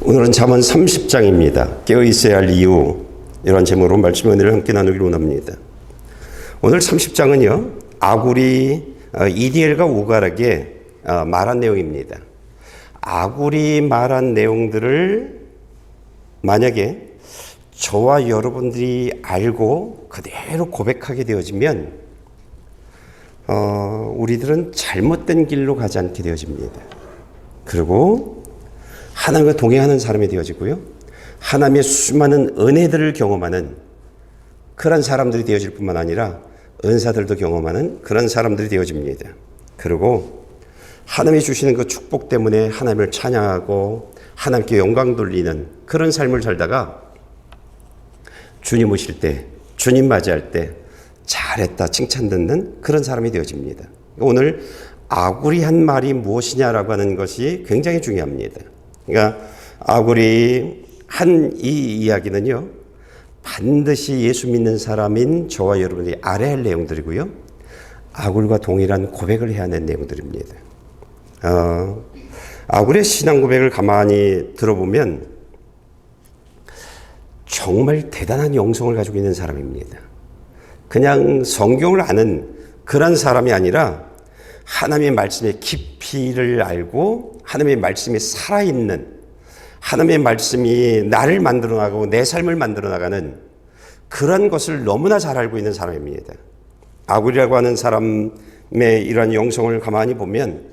오늘은 잠언 30장입니다. 깨어있어야 할 이유, 이런 제목으로 말씀 은혜를 함께 나누기를 원합니다. 오늘 30장은요, 아굴이 이디엘과 우갈에게 말한 내용입니다. 아굴이 말한 내용들을 만약에 저와 여러분들이 알고 그대로 고백하게 되어지면 우리들은 잘못된 길로 가지 않게 되어집니다. 그리고 하나님과 동행하는 사람이 되어지고요, 하나님의 수많은 은혜들을 경험하는 그런 사람들이 되어질 뿐만 아니라 은사들도 경험하는 그런 사람들이 되어집니다. 그리고 하나님이 주시는 그 축복 때문에 하나님을 찬양하고 하나님께 영광 돌리는 그런 삶을 살다가 주님 오실 때, 주님 맞이할 때 잘했다 칭찬 듣는 그런 사람이 되어집니다. 오늘 아굴이 한 말이 무엇이냐라고 하는 것이 굉장히 중요합니다. 그러니까 아굴이 한 이 이야기는요, 반드시 예수 믿는 사람인 저와 여러분이 알아야 할 내용들이고요, 아굴과 동일한 고백을 해야 하는 내용들입니다. 아굴의 신앙 고백을 가만히 들어보면 정말 대단한 영성을 가지고 있는 사람입니다. 그냥 성경을 아는 그런 사람이 아니라 하나님의 말씀의 깊이를 알고 하나님의 말씀이 살아있는, 하나님의 말씀이 나를 만들어 나가고 내 삶을 만들어 나가는 그런 것을 너무나 잘 알고 있는 사람입니다. 아굴이라고 하는 사람의 이러한 영성을 가만히 보면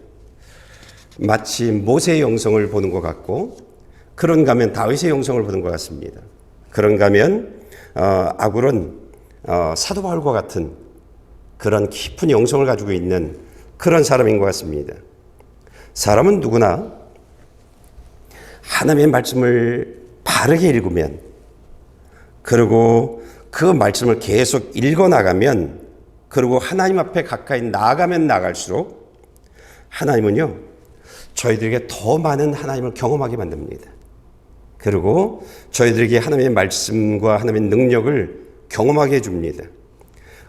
마치 모세의 영성을 보는 것 같고, 그런가 하면 다윗의 영성을 보는 것 같습니다. 그런가 하면 아굴은 사도 바울과 같은 그런 깊은 영성을 가지고 있는 그런 사람인 것 같습니다. 사람은 누구나 하나님의 말씀을 바르게 읽으면, 그리고 그 말씀을 계속 읽어나가면, 그리고 하나님 앞에 가까이 나아가면 나갈수록 하나님은요, 저희들에게 더 많은 하나님을 경험하게 만듭니다. 그리고 저희들에게 하나님의 말씀과 하나님의 능력을 경험하게 해줍니다.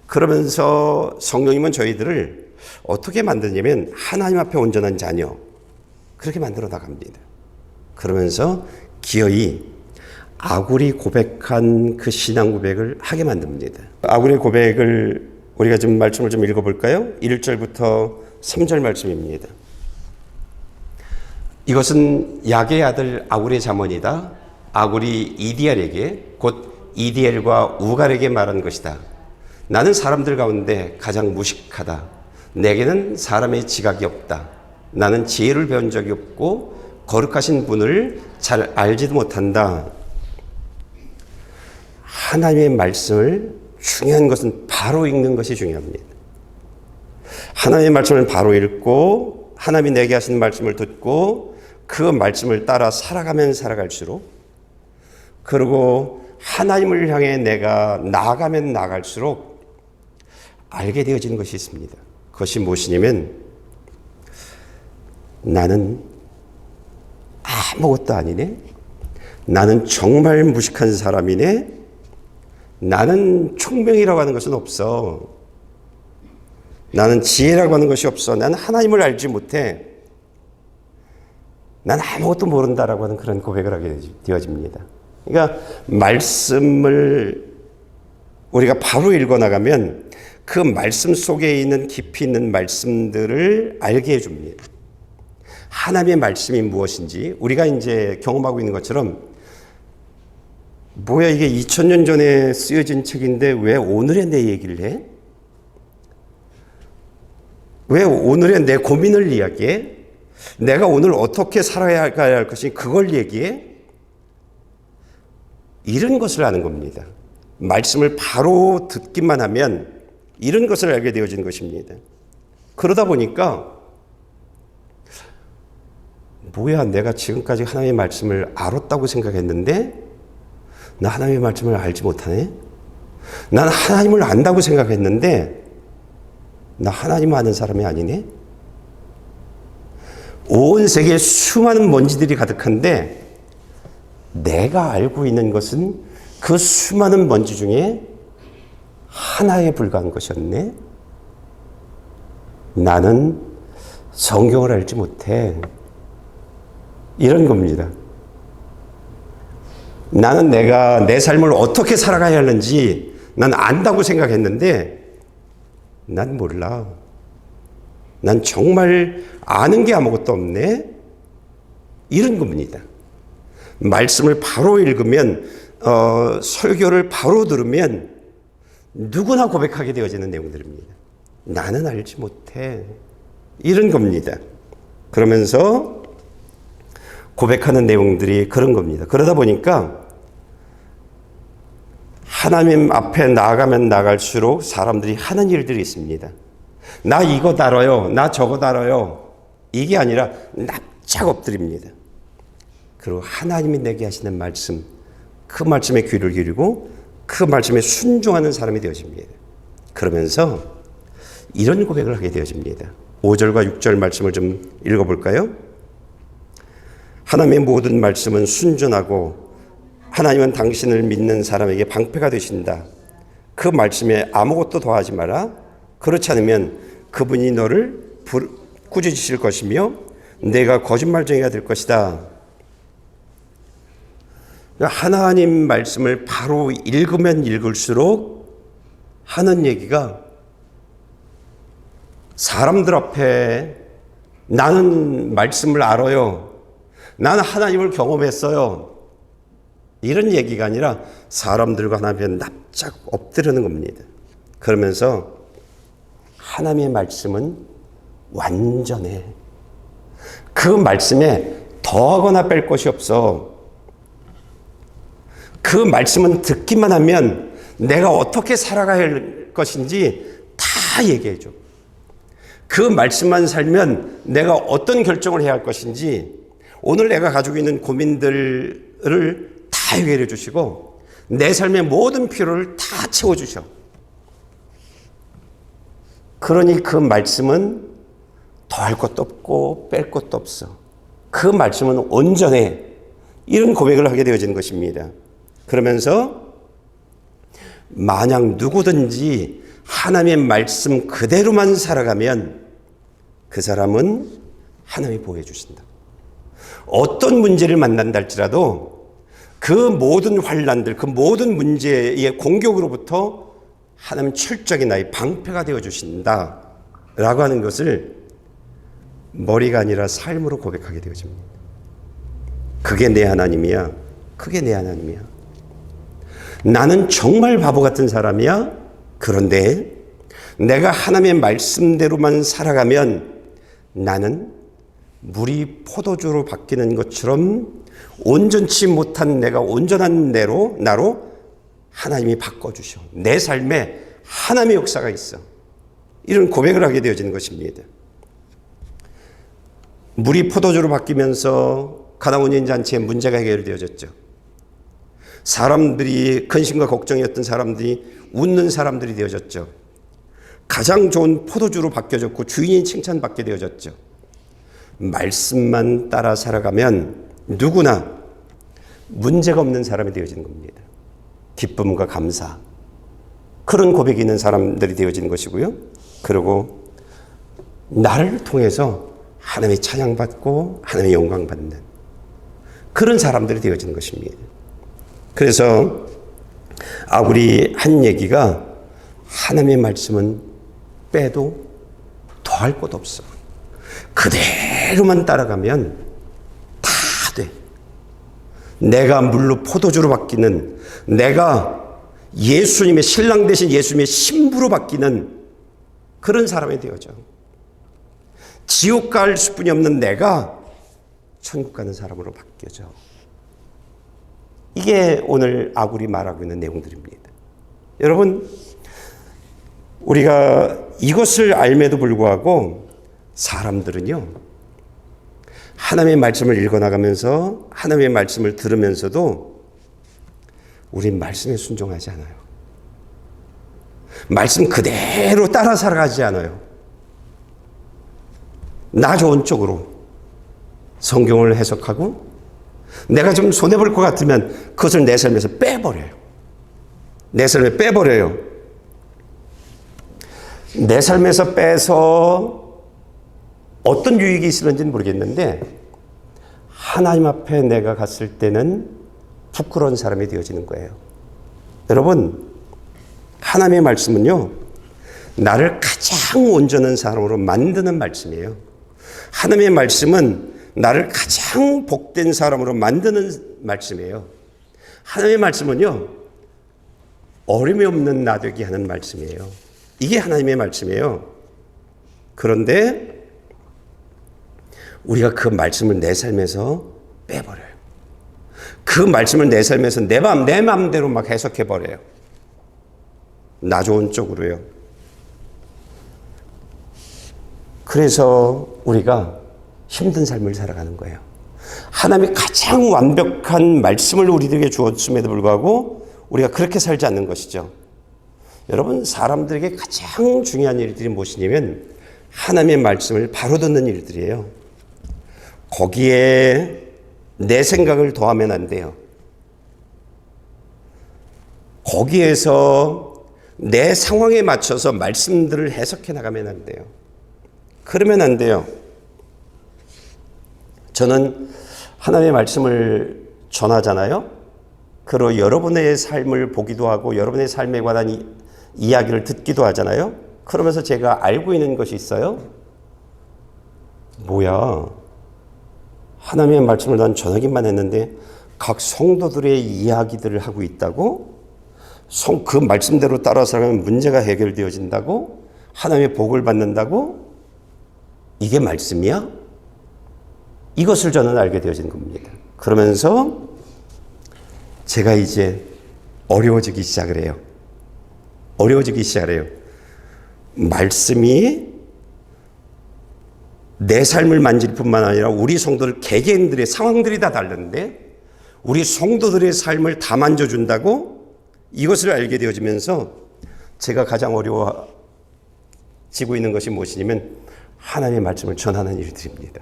그러면서 성령님은 저희들을 어떻게 만드냐면 하나님 앞에 온전한 자녀, 그렇게 만들어 나갑니다. 그러면서 기어이 아굴이 고백한 그 신앙 고백을 하게 만듭니다. 아굴의 고백을 우리가 좀 말씀을 좀 읽어볼까요? 1절부터 3절 말씀입니다. 이것은 야게의 아들 아굴의 잠언이다. 아굴이 이디엘에게, 곧 이디엘과 우갈에게 말한 것이다. 나는 사람들 가운데 가장 무식하다. 내게는 사람의 지각이 없다. 나는 지혜를 배운 적이 없고 거룩하신 분을 잘 알지도 못한다. 하나님의 말씀을, 중요한 것은 바로 읽는 것이 중요합니다. 하나님의 말씀을 바로 읽고 하나님이 내게 하신 말씀을 듣고 그 말씀을 따라 살아가면 살아갈수록, 그리고 하나님을 향해 내가 나아가면 나아갈수록 알게 되어지는 것이 있습니다. 그것이 무엇이냐면, 나는 아무것도 아니네. 나는 정말 무식한 사람이네. 나는 총명이라고 하는 것은 없어. 나는 지혜라고 하는 것이 없어. 나는 하나님을 알지 못해. 난 아무것도 모른다라고 하는 그런 고백을 하게 되어집니다. 그러니까 말씀을 우리가 바로 읽어나가면 그 말씀 속에 있는 깊이 있는 말씀들을 알게 해줍니다. 하나님의 말씀이 무엇인지 우리가 이제 경험하고 있는 것처럼, 뭐야 이게 2000년 전에 쓰여진 책인데 왜 오늘의 내 얘기를 해? 왜 오늘의 내 고민을 이야기해? 내가 오늘 어떻게 살아야 할 것인지 그걸 얘기해? 이런 것을 아는 겁니다. 말씀을 바로 듣기만 하면 이런 것을 알게 되어지는 것입니다. 그러다 보니까 뭐야, 내가 지금까지 하나님의 말씀을 알았다고 생각했는데 나 하나님의 말씀을 알지 못하네? 난 하나님을 안다고 생각했는데 나 하나님 아는 사람이 아니네? 온 세계에 수많은 먼지들이 가득한데 내가 알고 있는 것은 그 수많은 먼지 중에 하나에 불과한 것이었네? 나는 성경을 알지 못해. 이런 겁니다. 나는 내가 내 삶을 어떻게 살아가야 하는지 난 안다고 생각했는데 난 몰라. 난 정말 아는 게 아무것도 없네. 이런 겁니다. 말씀을 바로 읽으면 설교를 바로 들으면 누구나 고백하게 되어지는 내용들입니다. 나는 알지 못해. 이런 겁니다. 그러면서 고백하는 내용들이 그런 겁니다. 그러다 보니까 하나님 앞에 나아가면 나갈수록 사람들이 하는 일들이 있습니다. 나 이거 다뤄요. 나 저거 다뤄요. 이게 아니라 납작 엎드립니다. 그리고 하나님이 내게 하시는 말씀, 그 말씀에 귀를 기울이고 그 말씀에 순종하는 사람이 되어집니다. 그러면서 이런 고백을 하게 되어집니다. 5절과 6절 말씀을 좀 읽어볼까요? 하나님의 모든 말씀은 순전하고 하나님은 당신을 믿는 사람에게 방패가 되신다. 그 말씀에 아무것도 더하지 마라. 그렇지 않으면 그분이 너를 꾸짖으실 것이며 내가 거짓말쟁이가 될 것이다. 하나님 말씀을 바로 읽으면 읽을수록 하는 얘기가 사람들 앞에 나는 말씀을 알아요. 나는 하나님을 경험했어요. 이런 얘기가 아니라 사람들과 하나님 앞에 납작 엎드리는 겁니다. 그러면서 하나님의 말씀은 완전해. 그 말씀에 더하거나 뺄 것이 없어. 그 말씀은 듣기만 하면 내가 어떻게 살아가야 할 것인지 다 얘기해 줘. 그 말씀만 살면 내가 어떤 결정을 해야 할 것인지 오늘 내가 가지고 있는 고민들을 다 해결해 주시고 내 삶의 모든 필요를 다 채워주셔. 그러니 그 말씀은 더할 것도 없고 뺄 것도 없어. 그 말씀은 온전해. 이런 고백을 하게 되어지는 것입니다. 그러면서 만약 누구든지 하나님의 말씀 그대로만 살아가면 그 사람은 하나님이 보호해 주신다. 어떤 문제를 만난다 할지라도 그 모든 환난들, 그 모든 문제의 공격으로부터 하나님은 철저하게 나의 방패가 되어 주신다 라고 하는 것을 머리가 아니라 삶으로 고백하게 되어집니다. 그게 내 하나님이야. 그게 내 하나님이야. 나는 정말 바보 같은 사람이야. 그런데 내가 하나님의 말씀대로만 살아가면 나는 물이 포도주로 바뀌는 것처럼 온전치 못한 내가 온전한 나로 하나님이 바꿔주셔. 내 삶에 하나님의 역사가 있어. 이런 고백을 하게 되어지는 것입니다. 물이 포도주로 바뀌면서 가나운인 잔치의 문제가 해결되어졌죠. 사람들이 근심과 걱정이었던 사람들이 웃는 사람들이 되어졌죠. 가장 좋은 포도주로 바뀌어졌고 주인이 칭찬받게 되어졌죠. 말씀만 따라 살아가면 누구나 문제가 없는 사람이 되어지는 겁니다. 기쁨과 감사, 그런 고백이 있는 사람들이 되어지는 것이고요. 그리고 나를 통해서 하나님의 찬양받고 하나님의 영광받는 그런 사람들이 되어지는 것입니다. 그래서 아굴이 한 얘기가 하나님의 말씀은 빼도 더할 것 없어. 그대로만 따라가면 다 돼. 내가 물로 포도주로 바뀌는, 내가 예수님의 신랑 대신 예수님의 신부로 바뀌는 그런 사람이 되어져. 지옥 갈 수뿐이 없는 내가 천국 가는 사람으로 바뀌어져. 이게 오늘 아굴이 말하고 있는 내용들입니다. 여러분, 우리가 이것을 알매도 불구하고 사람들은요, 하나님의 말씀을 읽어나가면서 하나님의 말씀을 들으면서도 우린 말씀에 순종하지 않아요. 말씀 그대로 따라 살아가지 않아요. 나 좋은 쪽으로 성경을 해석하고 내가 좀 손해볼 것 같으면 그것을 내 삶에서 빼버려요. 내 삶에 빼버려요. 내 삶에서 빼서 어떤 유익이 있었는지는 모르겠는데 하나님 앞에 내가 갔을 때는 부끄러운 사람이 되어지는 거예요. 여러분, 하나님의 말씀은요, 나를 가장 온전한 사람으로 만드는 말씀이에요. 하나님의 말씀은 나를 가장 복된 사람으로 만드는 말씀이에요. 하나님의 말씀은요, 어림이 없는 나 되게 하는 말씀이에요. 이게 하나님의 말씀이에요. 그런데 우리가 그 말씀을 내 삶에서 빼버려요. 그 말씀을 내 삶에서 내 마음대로 막 해석해버려요. 나 좋은 쪽으로요. 그래서 우리가 힘든 삶을 살아가는 거예요. 하나님이 가장 완벽한 말씀을 우리들에게 주었음에도 불구하고 우리가 그렇게 살지 않는 것이죠. 여러분, 사람들에게 가장 중요한 일들이 무엇이냐면 하나님의 말씀을 바로 듣는 일들이에요. 거기에 내 생각을 더하면 안 돼요. 거기에서 내 상황에 맞춰서 말씀들을 해석해 나가면 안 돼요. 그러면 안 돼요. 저는 하나님의 말씀을 전하잖아요. 그리고 여러분의 삶을 보기도 하고 여러분의 삶에 관한 이야기를 듣기도 하잖아요. 그러면서 제가 알고 있는 것이 있어요. 뭐야, 하나님의 말씀을 난 전하기만 했는데 각 성도들의 이야기들을 하고 있다고? 그 말씀대로 따라 살아가면 문제가 해결되어진다고? 하나님의 복을 받는다고? 이게 말씀이야? 이것을 저는 알게 되어진 겁니다. 그러면서 제가 이제 어려워지기 시작을 해요. 어려워지기 시작을 해요. 말씀이 내 삶을 만질 뿐만 아니라 우리 성도들 개개인들의 상황들이 다 다른데 우리 성도들의 삶을 다 만져준다고? 이것을 알게 되어지면서 제가 가장 어려워지고 있는 것이 무엇이냐면 하나님의 말씀을 전하는 일들입니다.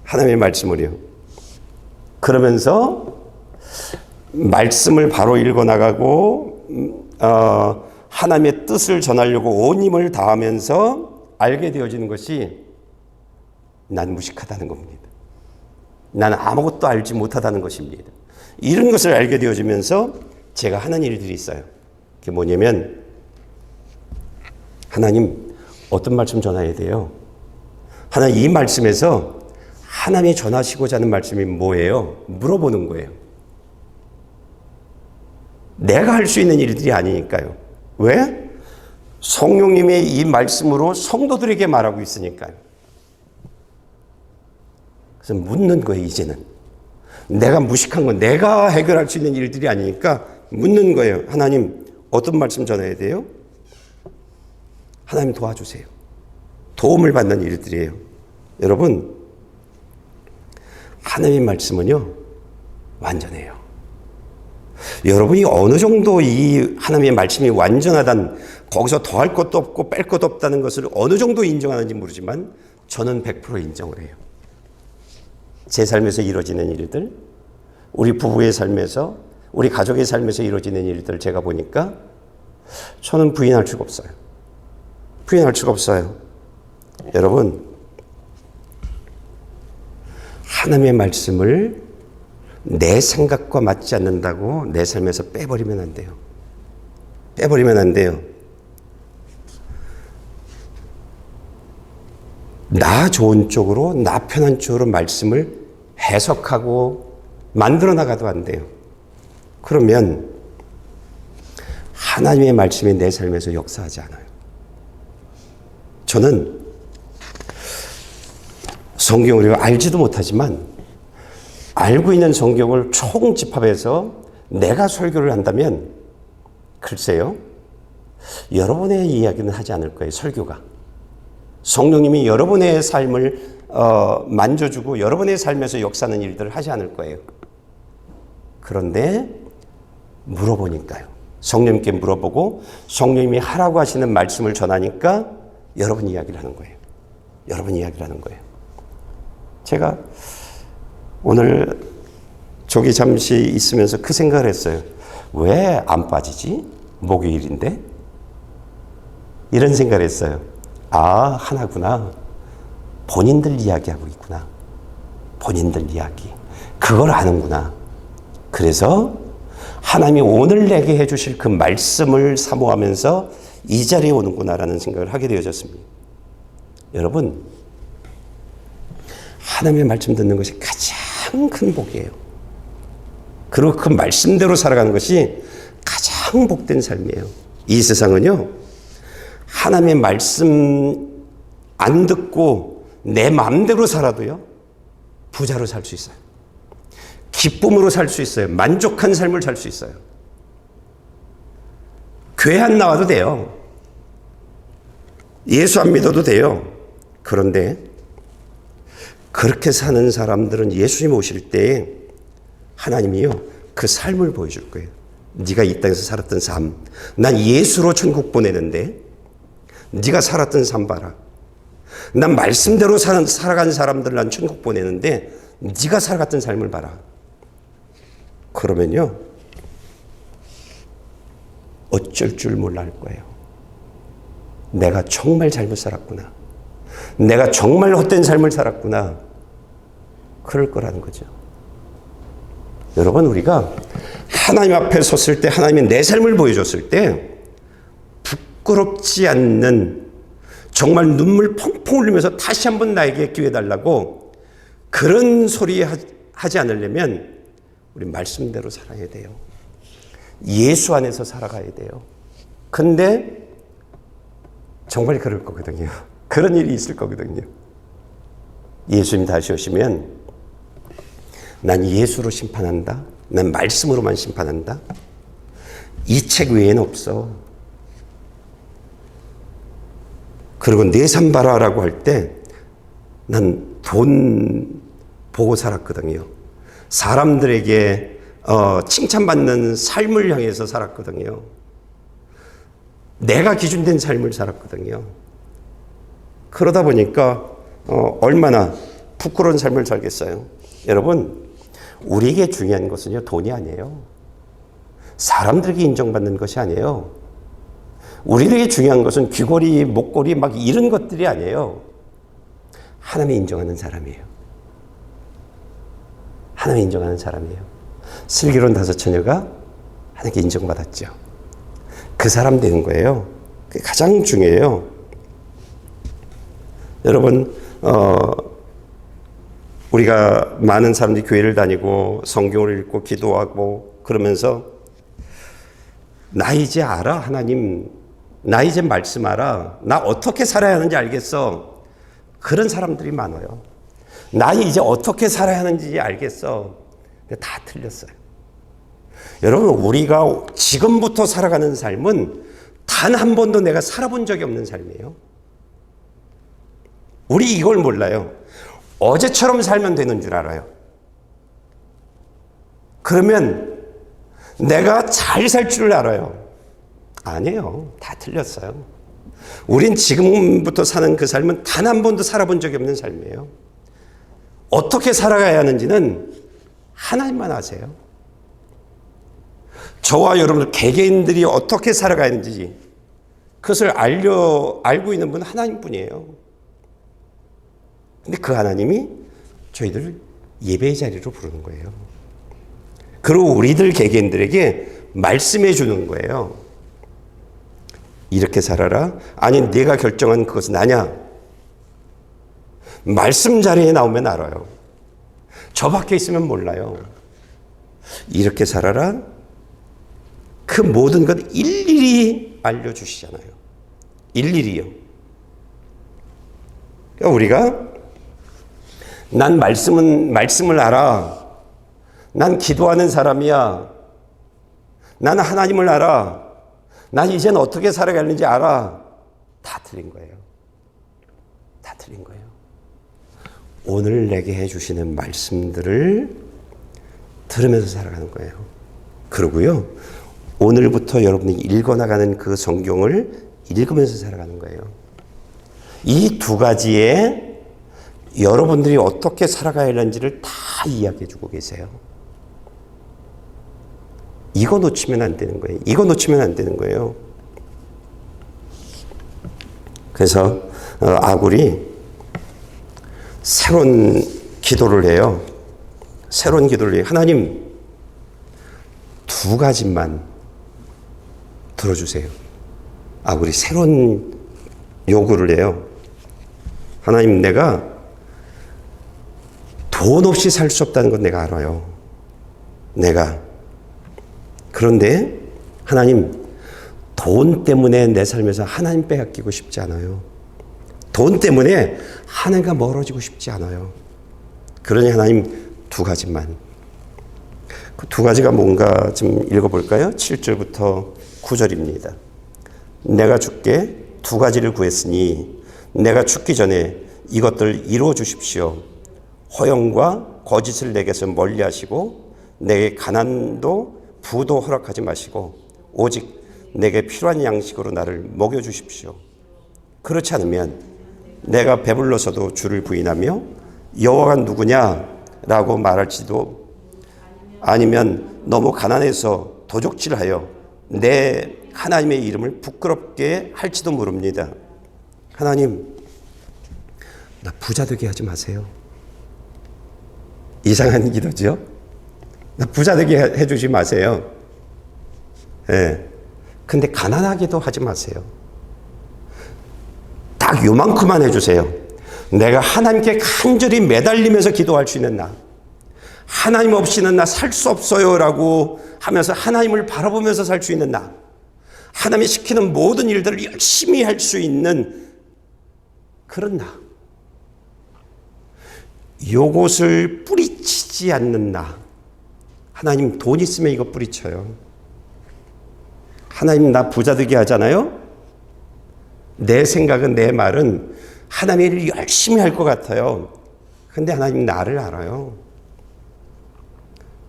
하나님의 말씀을요. 그러면서 말씀을 바로 읽어나가고 하나님의 뜻을 전하려고 온 힘을 다하면서 알게 되어지는 것이 난 무식하다는 겁니다. 나는 아무것도 알지 못하다는 것입니다. 이런 것을 알게 되어지면서 제가 하는 일들이 있어요. 그게 뭐냐면 하나님 어떤 말씀 전해야 돼요? 하나님 이 말씀에서 하나님이 전하시고자 하는 말씀이 뭐예요? 물어보는 거예요. 내가 할 수 있는 일들이 아니니까요. 왜? 성령님의 이 말씀으로 성도들에게 말하고 있으니까요. 그래서 묻는 거예요, 이제는. 내가 무식한 건 내가 해결할 수 있는 일들이 아니니까 묻는 거예요. 하나님, 어떤 말씀 전해야 돼요? 하나님 도와주세요. 도움을 받는 일들이에요. 여러분, 하나님의 말씀은요, 완전해요. 여러분이 어느 정도 이 하나님의 말씀이 완전하단, 거기서 더할 것도 없고 뺄 것도 없다는 것을 어느 정도 인정하는지 모르지만 저는 100% 인정을 해요. 제 삶에서 이루어지는 일들, 우리 부부의 삶에서, 우리 가족의 삶에서 이루어지는 일들을 제가 보니까 저는 부인할 수가 없어요. 부인할 수가 없어요. 여러분, 하나님의 말씀을 내 생각과 맞지 않는다고 내 삶에서 빼버리면 안 돼요. 빼버리면 안 돼요. 나 좋은 쪽으로, 나 편한 쪽으로 말씀을 해석하고 만들어 나가도 안 돼요. 그러면 하나님의 말씀이 내 삶에서 역사하지 않아요. 저는 성경을 알지도 못하지만 알고 있는 성경을 총집합해서 내가 설교를 한다면 글쎄요, 여러분의 이야기는 하지 않을 거예요. 설교가. 성령님이 여러분의 삶을 만져주고 여러분의 삶에서 역사하는 일들을 하지 않을 거예요. 그런데 물어보니까요. 성령님께 물어보고 성령님이 하라고 하시는 말씀을 전하니까 여러분 이야기를 하는 거예요. 여러분 이야기를 하는 거예요. 제가 오늘 저기 잠시 있으면서 그 생각을 했어요. 왜 안 빠지지? 목요일인데? 이런 생각을 했어요. 아, 하나구나. 본인들 이야기하고 있구나. 본인들 이야기. 그걸 아는구나. 그 그래서 하나님이 오늘 내게 해주실 그 말씀을 사모하면서 이 자리에 오는구나라는 생각을 하게 되어졌습니다. 여러분, 하나님의 말씀 듣는 것이 가장 큰 복이에요. 그리고 그 말씀대로 살아가는 것이 가장 복된 삶이에요. 이 세상은요, 하나님의 말씀 안 듣고 내 마음대로 살아도요, 부자로 살 수 있어요. 기쁨으로 살 수 있어요. 만족한 삶을 살 수 있어요. 교회 안 나와도 돼요. 예수 안 믿어도 돼요. 그런데 그렇게 사는 사람들은 예수님 오실 때 하나님이요, 그 삶을 보여줄 거예요. 네가 이 땅에서 살았던 삶, 난 예수로 천국 보내는데 네가 살았던 삶 봐라. 난 말씀대로 살아간 사람들 난 천국 보내는데 네가 살아갔던 삶을 봐라. 그러면요, 어쩔 줄 몰라 할 거예요. 내가 정말 잘못 살았구나. 내가 정말 헛된 삶을 살았구나. 그럴 거라는 거죠. 여러분, 우리가 하나님 앞에 섰을 때, 하나님이 내 삶을 보여줬을 때 부끄럽지 않는, 정말 눈물 펑펑 흘리면서 다시 한번 나에게 기회 달라고 그런 소리 하지 않으려면 우리 말씀대로 살아야 돼요. 예수 안에서 살아가야 돼요. 근데 정말 그럴 거거든요. 그런 일이 있을 거거든요. 예수님 다시 오시면 난 예수로 심판한다. 난 말씀으로만 심판한다. 이 책 외에는 없어. 그리고 내 삶 봐라라고 할 때 난 돈 보고 살았거든요. 사람들에게 칭찬받는 삶을 향해서 살았거든요. 내가 기준된 삶을 살았거든요. 그러다 보니까 얼마나 부끄러운 삶을 살겠어요. 여러분, 우리에게 중요한 것은요, 돈이 아니에요. 사람들에게 인정받는 것이 아니에요. 우리에게 중요한 것은 귀걸이, 목걸이 막 이런 것들이 아니에요. 하나님이 인정하는 사람이에요. 하나님이 인정하는 사람이에요. 슬기로운 5처녀가 하나님께 인정받았죠. 그 사람 되는 거예요. 그게 가장 중요해요. 여러분, 우리가 많은 사람들이 교회를 다니고 성경을 읽고 기도하고 그러면서 나 이제 알아, 하나님. 나 이제 말씀 알아. 나 어떻게 살아야 하는지 알겠어. 그런 사람들이 많아요. 나 이제 어떻게 살아야 하는지 알겠어. 근데 다 틀렸어요. 여러분, 우리가 지금부터 살아가는 삶은 단 한 번도 내가 살아본 적이 없는 삶이에요. 우리 이걸 몰라요. 어제처럼 살면 되는 줄 알아요. 그러면 내가 잘 살 줄 알아요. 아니에요. 다 틀렸어요. 우린 지금부터 사는 그 삶은 단 한 번도 살아본 적이 없는 삶이에요. 어떻게 살아가야 하는지는 하나님만 아세요. 저와 여러분들 개개인들이 어떻게 살아가야 하는지 그것을 알고 있는 분은 하나님뿐이에요. 근데 그 하나님이 저희들을 예배의 자리로 부르는 거예요. 그리고 우리들 개개인들에게 말씀해 주는 거예요. 이렇게 살아라. 아니, 내가 결정한 그것은 나냐? 말씀 자리에 나오면 알아요. 저 밖에 있으면 몰라요. 이렇게 살아라. 그 모든 것 일일이 알려주시잖아요. 일일이요. 그러니까 우리가 난 말씀을 알아. 난 기도하는 사람이야. 나는 하나님을 알아. 난 이제는 어떻게 살아가는지 알아. 다 틀린 거예요. 다 틀린 거예요. 오늘 내게 해주시는 말씀들을 들으면서 살아가는 거예요. 그러고요, 오늘부터 여러분이 읽어나가는 그 성경을 읽으면서 살아가는 거예요. 이 두 가지에 여러분들이 어떻게 살아가야 하는지를 다 이야기해 주고 계세요. 이거 놓치면 안 되는 거예요. 이거 놓치면 안 되는 거예요. 그래서 아굴이 새로운 기도를 해요. 새로운 기도를 해요. 하나님, 두 가지만 들어주세요. 우리 새로운 요구를 해요. 하나님, 내가 돈 없이 살 수 없다는 건 내가 알아요. 그런데 하나님, 돈 때문에 내 삶에서 하나님 빼앗기고 싶지 않아요. 돈 때문에 하나님과 멀어지고 싶지 않아요. 그러니 하나님, 두 가지만. 그 두 가지가 뭔가 좀 읽어볼까요? 7절부터 9절입니다. 내가 주께 두 가지를 구했으니 내가 죽기 전에 이것들을 이루어 주십시오. 허영과 거짓을 내게서 멀리 하시고 내게 가난도 부도 허락하지 마시고 오직 내게 필요한 양식으로 나를 먹여 주십시오. 그렇지 않으면 내가 배불러서도 주를 부인하며 여호와가 누구냐라고 말할지도 아니면 너무 가난해서 도적질하여 내 하나님의 이름을 부끄럽게 할지도 모릅니다. 하나님, 나 부자 되게 하지 마세요. 이상한 기도죠? 나 부자 되게 해주지 마세요. 예. 근데 가난하게도 하지 마세요. 딱 요만큼만 해주세요. 내가 하나님께 간절히 매달리면서 기도할 수 있는 나. 하나님 없이는 나 살 수 없어요 라고 하면서 하나님을 바라보면서 살 수 있는 나. 하나님이 시키는 모든 일들을 열심히 할 수 있는 그런 나. 요것을 뿌리치지 않는 나. 하나님, 돈 있으면 이거 뿌리쳐요. 하나님, 나 부자 되게 하잖아요. 내 생각은, 내 말은 하나님의 일을 열심히 할 것 같아요. 근데 하나님 나를 알아요.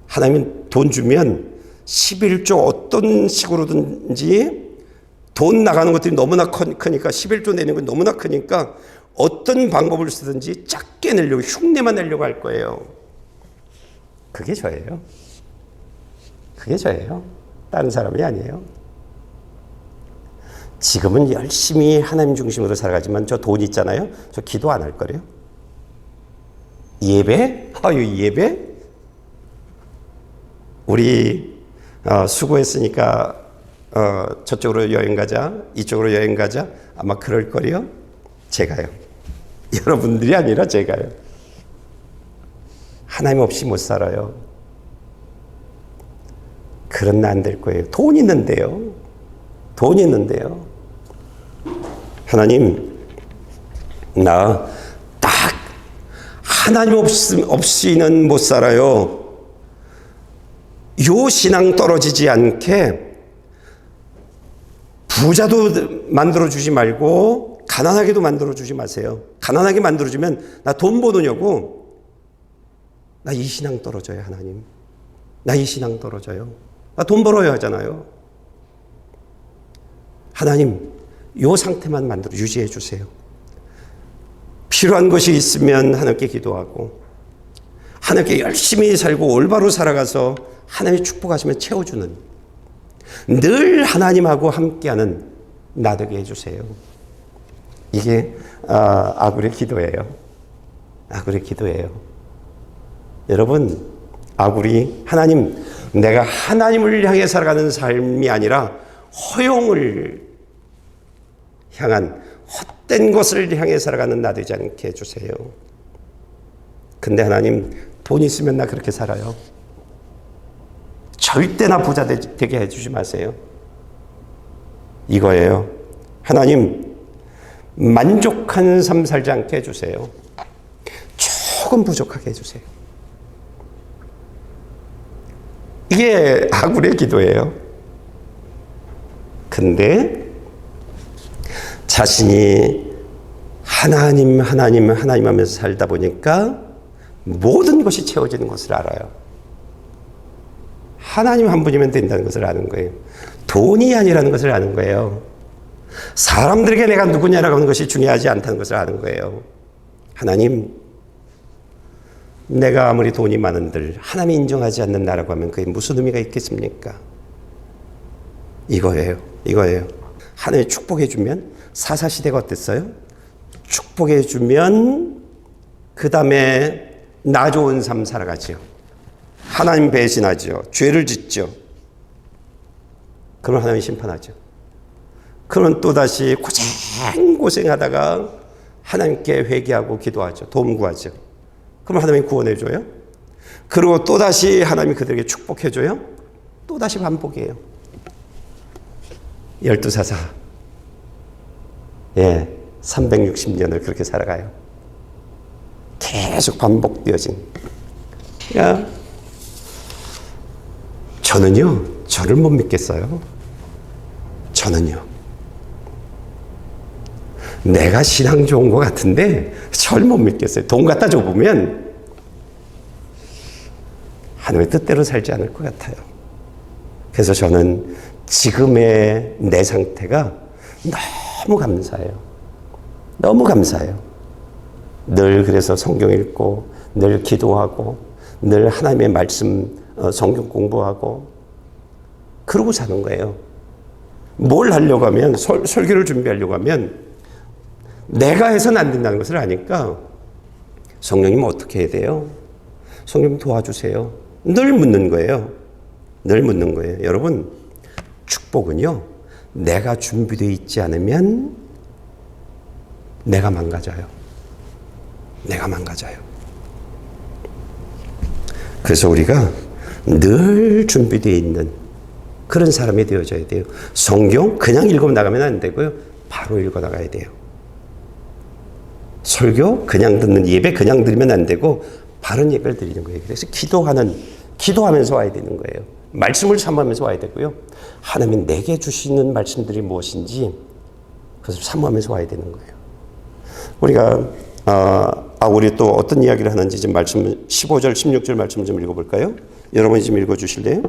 하나님 돈 주면 11조 어떤 식으로든지 돈 나가는 것들이 너무나 크니까 11조 내는 건 너무나 크니까 어떤 방법을 쓰든지 작게 내려고 흉내만 내려고 할 거예요. 그게 저예요. 그게 저예요. 다른 사람이 아니에요. 지금은 열심히 하나님 중심으로 살아가지만 저 돈 있잖아요. 저 기도 안 할 거래요. 예배? 예배? 우리 수고했으니까 저쪽으로 여행 가자, 이쪽으로 여행 가자. 아마 그럴 거래요. 제가요. 여러분들이 아니라 제가요. 하나님 없이 못 살아요. 그런 나 안 될 거예요. 돈 있는데요. 돈 있는데요. 하나님, 나 딱 하나님 없이는 못 살아요. 요 신앙 떨어지지 않게 부자도 만들어주지 말고 가난하게도 만들어주지 마세요. 가난하게 만들어주면 나 돈 버느냐고. 나 이 신앙 떨어져요, 하나님. 나 이 신앙 떨어져요. 나 돈 벌어야 하잖아요. 하나님, 요 상태만 유지해 주세요. 필요한 것이 있으면 하나님께 기도하고 하나님께 열심히 살고 올바로 살아가서 하나님의 축복하시면 채워주는, 늘 하나님하고 함께하는 나 되게 해주세요. 이게 아굴의 기도예요. 아굴의 기도예요. 여러분, 아굴이 하나님, 내가 하나님을 향해 살아가는 삶이 아니라 허용을 향한 헛된 것을 향해 살아가는 나 되지 않게 해주세요. 근데 하나님, 돈 있으면 나 그렇게 살아요. 절대 나 부자 되게 해주지 마세요. 이거예요. 하나님, 만족한 삶 살지 않게 해주세요. 조금 부족하게 해주세요. 이게 아굴의 기도예요. 근데 자신이 하나님 하면서 살다 보니까 모든 것이 채워지는 것을 알아요. 하나님 한 분이면 된다는 것을 아는 거예요. 돈이 아니라는 것을 아는 거예요. 사람들에게 내가 누구냐라고 하는 것이 중요하지 않다는 것을 아는 거예요. 하나님, 내가 아무리 돈이 많은들 하나님이 인정하지 않는 나라고 하면 그게 무슨 의미가 있겠습니까? 이거예요. 하나님이 축복해 주면, 사사시대가 어땠어요? 축복해 주면 그 다음에 나 좋은 삶 살아가죠. 하나님 배신하죠. 죄를 짓죠. 그러면 하나님이 심판하죠. 그러면 또다시 고생하다가 하나님께 회개하고 기도하죠. 도움 구하죠. 그러면 하나님이 구원해줘요. 그리고 또다시 하나님이 그들에게 축복해줘요. 또다시 반복이에요. 12사사. 360년을 그렇게 살아가요. 계속 반복되어진. 그러니까 저는요, 저를 못 믿겠어요. 저는요. 내가 신앙 좋은 것 같은데 저를 못 믿겠어요. 돈 갖다 줘보면 하나님의 뜻대로 살지 않을 것 같아요. 그래서 저는 지금의 내 상태가 너무 감사해요. 너무 감사해요. 늘 그래서 성경 읽고 늘 기도하고 늘 하나님의 말씀 성경 공부하고 그러고 사는 거예요. 뭘 하려고 하면 설교를 준비하려고 하면 내가 해서는 안 된다는 것을 아니까 성령님 어떻게 해야 돼요? 성령님 도와주세요. 늘 묻는 거예요. 늘 묻는 거예요. 여러분 축복은요. 내가 준비되어 있지 않으면 내가 망가져요. 내가 망가져요. 그래서 우리가 늘 준비되어 있는 그런 사람이 되어져야 돼요. 성경 그냥 읽어 나가면 안 되고요. 바로 읽어 나가야 돼요. 설교 그냥 듣는 예배 그냥 드리면 안 되고 바른 예배를 드리는 거예요. 그래서 기도하면서 와야 되는 거예요. 말씀을 사모하면서 와야 되고요. 하나님이 내게 주시는 말씀들이 무엇인지 그것을 사모하면서 와야 되는 거예요. 우리가 우리 또 어떤 이야기를 하는지 지금 말씀 15절 16절 말씀 좀 읽어볼까요? 여러분이 좀 읽어주실래요?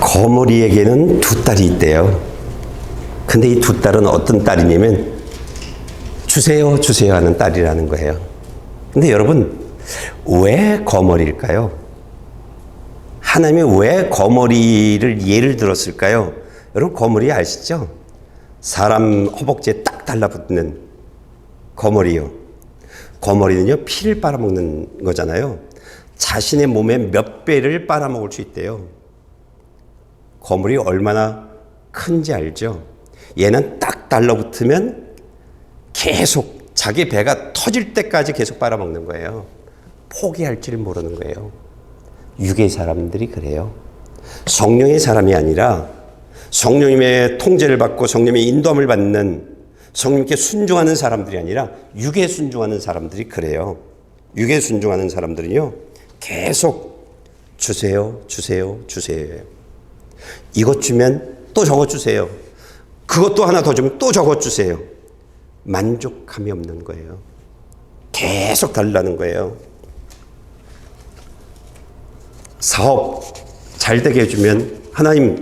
거머리에게는 두 딸이 있대요. 근데 이 두 딸은 어떤 딸이냐면 주세요 주세요 하는 딸이라는 거예요. 근데 여러분 왜 거머리일까요? 하나님이 왜 거머리를 예를 들었을까요? 여러분 거머리 아시죠? 사람 허벅지에 딱 달라붙는 거머리요. 거머리는요 피를 빨아먹는 거잖아요. 자신의 몸의 몇 배를 빨아먹을 수 있대요. 거물이 얼마나 큰지 알죠? 얘는 딱 달라붙으면 계속 자기 배가 터질 때까지 계속 빨아먹는 거예요. 포기할 줄 모르는 거예요. 육의 사람들이 그래요. 성령의 사람이 아니라 성령님의 통제를 받고 성령님의 인도함을 받는 성령님께 순종하는 사람들이 아니라 육에 순종하는 사람들이 그래요. 육에 순종하는 사람들은요. 계속 주세요, 주세요, 주세요. 이것 주면 또 저것 주세요. 그것도 하나 더 주면 또 저것 주세요. 만족함이 없는 거예요. 계속 달라는 거예요. 사업 잘 되게 해주면 하나님